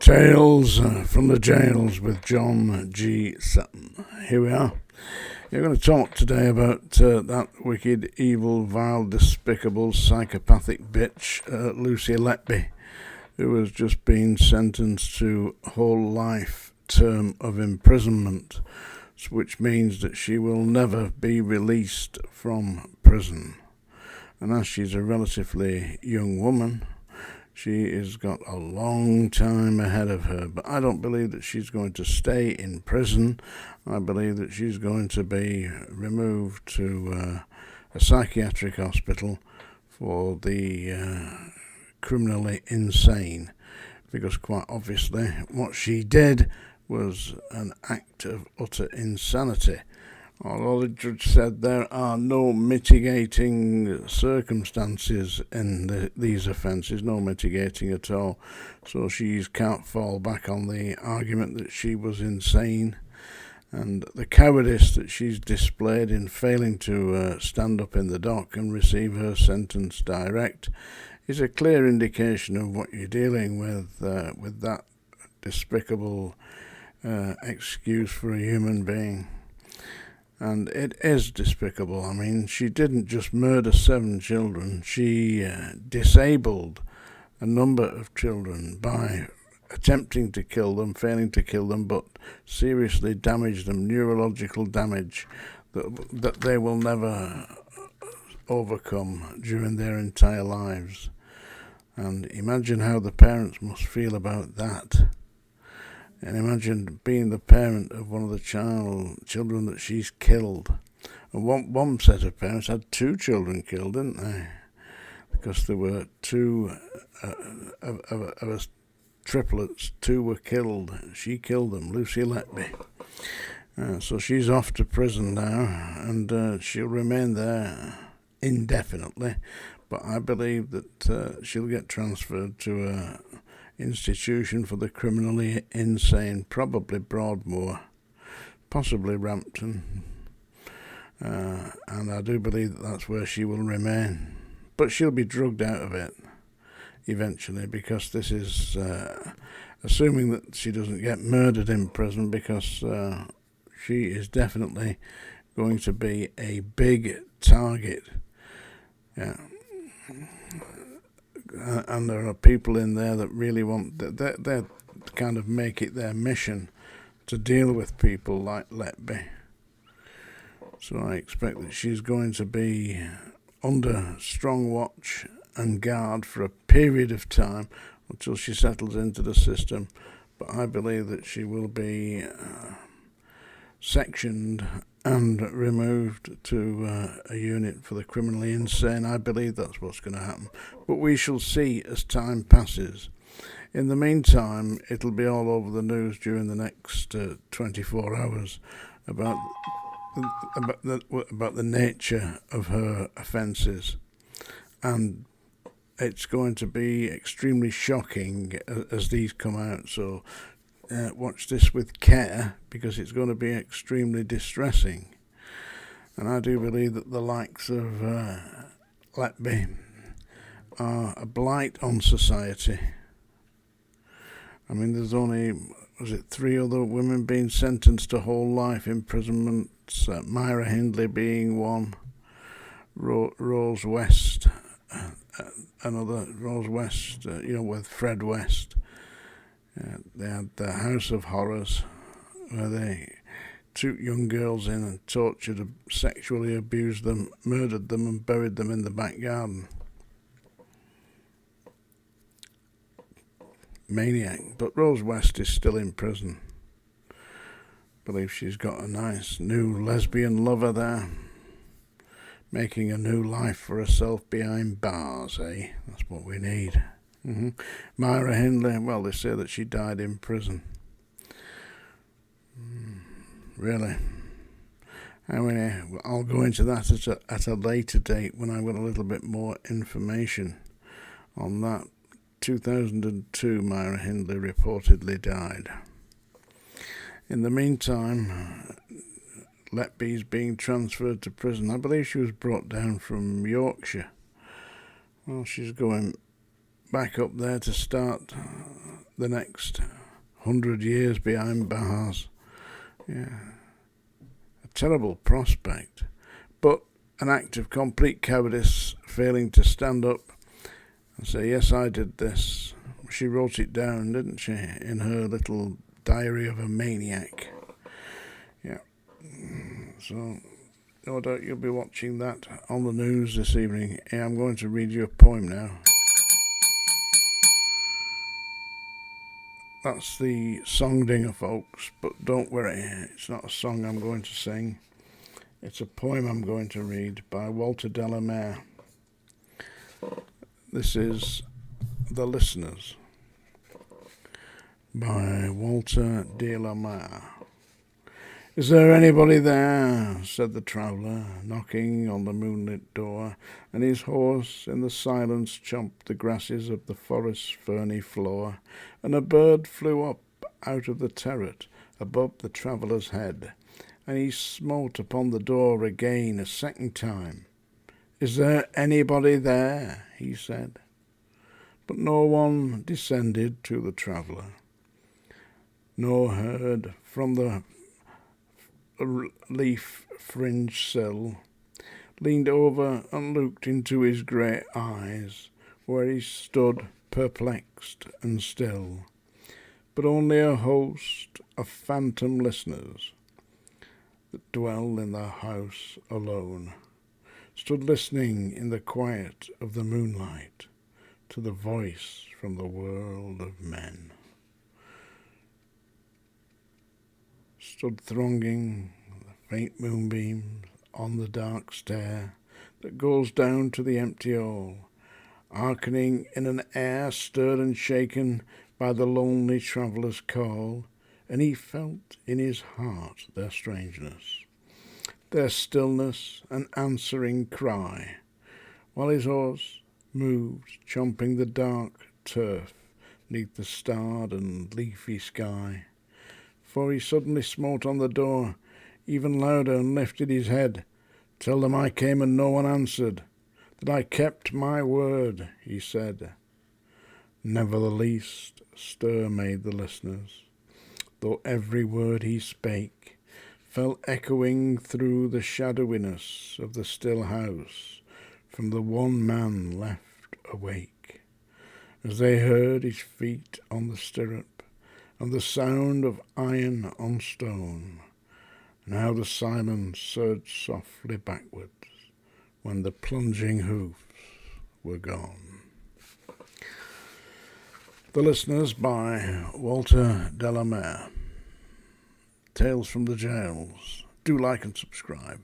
Tales from the Jails with John G. Sutton. Here we are. We're going to talk today about that wicked, evil, vile, despicable, psychopathic bitch, Lucy Letby, who has just been sentenced to a whole life term of imprisonment, which means that she will never be released from prison. And as she's a relatively young woman, she has got a long time ahead of her, but I don't believe that she's going to stay in prison. I believe that she's going to be removed to a psychiatric hospital for the criminally insane, because quite obviously what she did was an act of utter insanity. Although the judge said there are no mitigating circumstances in these offences, no mitigating at all, so she can't fall back on the argument that she was insane. And the cowardice that she's displayed in failing to stand up in the dock and receive her sentence direct is a clear indication of what you're dealing with that despicable excuse for a human being. And it is despicable. I mean, she didn't just murder 7 children, she disabled a number of children by attempting to kill them, failing to kill them, but seriously damaged them, neurological damage that they will never overcome during their entire lives. And imagine how the parents must feel about that. And imagine being the parent of one of the children that she's killed. And one set of parents had 2 children killed, didn't they? Because there were 2 of triplets. 2 were killed. She killed them, Lucy Letby. So she's off to prison now, and she'll remain there indefinitely. But I believe that she'll get transferred to a institution for the criminally insane, probably Broadmoor, possibly Rampton, and I do believe that that's where she will remain. But she'll be drugged out of it eventually, because this is assuming that she doesn't get murdered in prison, because she is definitely going to be a big target. Yeah. And there are people in there that really want they kind of make it their mission to deal with people like Letby. So I expect that she's going to be under strong watch and guard for a period of time until she settles into the system. But I believe that she will be sectioned and removed to a unit for the criminally insane. I believe that's what's going to happen. But we shall see as time passes. In the meantime, it'll be all over the news during the next 24 hours about the nature of her offences. And it's going to be extremely shocking as these come out. So watch this with care, because it's going to be extremely distressing. And I do believe that the likes of Letby are a blight on society. I mean, there's only, 3 other women being sentenced to whole life imprisonment, Myra Hindley being one, Rose West, another, Rose West, with Fred West. They had the House of Horrors, where they took young girls in and tortured, sexually abused them, murdered them, and buried them in the back garden. Maniac. But Rose West is still in prison. I believe she's got a nice new lesbian lover there, making a new life for herself behind bars, eh? That's what we need. Myra Hindley, well, they say that she died in prison. Really? I mean, I'll go into that at a later date when I've got a little bit more information on that. 2002, Myra Hindley reportedly died. In the meantime, Letby's being transferred to prison. I believe she was brought down from Yorkshire. Well, she's going back up there to start the next 100 years behind bars. Yeah. A terrible prospect. But an act of complete cowardice, failing to stand up and say, yes, I did this. She wrote it down, didn't she, in her little diary of a maniac. Yeah. So, no doubt you'll be watching that on the news this evening. I'm going to read you a poem now. That's the song dinger, folks, but don't worry, it's not a song I'm going to sing. It's a poem I'm going to read by Walter Delamere. This is The Listeners by Walter Delamere. Is there anybody there? Said the traveller, knocking on the moonlit door, and his horse in the silence chomped the grasses of the forest's ferny floor, and a bird flew up out of the turret above the traveller's head, and he smote upon the door again a second time. Is there anybody there? He said. But no one descended to the traveller, nor heard from the leaf-fringed sill, leaned over and looked into his grey eyes, where he stood perplexed and still, but only a host of phantom listeners that dwell in the house alone, stood listening in the quiet of the moonlight to the voice from the world of men. Stood thronging the faint moonbeams on the dark stair that goes down to the empty hall, hearkening in an air stirred and shaken by the lonely traveller's call, and he felt in his heart their strangeness, their stillness and answering cry, while his horse moved, chomping the dark turf neath the starred and leafy sky. For he suddenly smote on the door, even louder, and lifted his head. Tell them I came and no one answered, that I kept my word, he said. Never the least stir made the listeners, though every word he spake fell echoing through the shadowiness of the still house from the one man left awake, as they heard his feet on the stirrup, and the sound of iron on stone, and how the silence surged softly backwards when the plunging hoofs were gone. The Listeners by Walter Delamere. Tales from the Jails. Do like and subscribe.